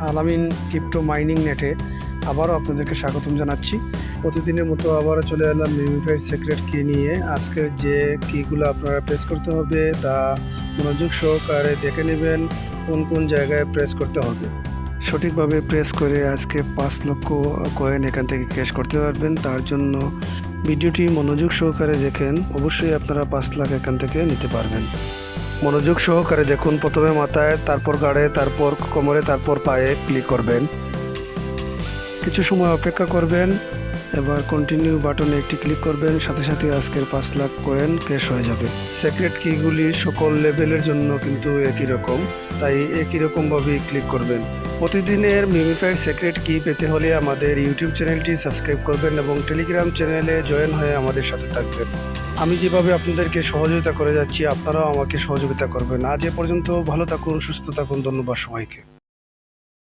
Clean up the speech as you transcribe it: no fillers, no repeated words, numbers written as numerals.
আলামিন crypto mining নেটে আবারও আপনাদেরকে স্বাগতম জানাচ্ছি। প্রতিদিনের মতো আবারও চলে এলাম মিমিফাইড সিক্রেট কি নিয়ে। আজকের যে কিগুলো আপনারা প্রেস করতে হবে তা মনোযোগ সহকারে দেখে নেবেন কোন কোন জায়গায় প্রেস করতে হবে। সঠিকভাবে প্রেস করে আজকে 5 লক্ষ কয়েন এখান থেকে ক্যাশ করতে পারবেন। তার জন্য ভিডিওটি মনোযোগ সহকারে দেখেন, অবশ্যই আপনারা 5 লাখ এখান থেকে নিতে পারবেন। মনোযোগ সহকারে দেখুন, প্রথমে মাথায়, তারপর ঘাড়ে, তারপর কোমরে, তারপর পায়ে ক্লিক করবেন। কিছু সময় অপেক্ষা করবেন। এবার কন্টিনিউ বাটনে একটি ক্লিক করবেন, সাথে সাথে আজকের 5 লাখ কয়েন ক্যাশ হয়ে যাবে। সিক্রেট কিগুলি সকল লেভেলের জন্য কিন্তু একই রকম, তাই একই রকমভাবেই ক্লিক করবেন। প্রতিদিনের মিমিফাইড সিক্রেট কি পেতে হলে আমাদের ইউটিউব চ্যানেলটি সাবস্ক্রাইব করবেন এবং টেলিগ্রাম চ্যানেলে জয়েন হয়ে আমাদের সাথে থাকবেন। আমি যেভাবে আপনাদেরকে সহযোগিতা করে যাচ্ছি, আপনারাও আমাকে সহযোগিতা করবেন। আজ এ পর্যন্ত, ভালো থাকুন, সুস্থ থাকুন। ধন্যবাদ সবাইকে।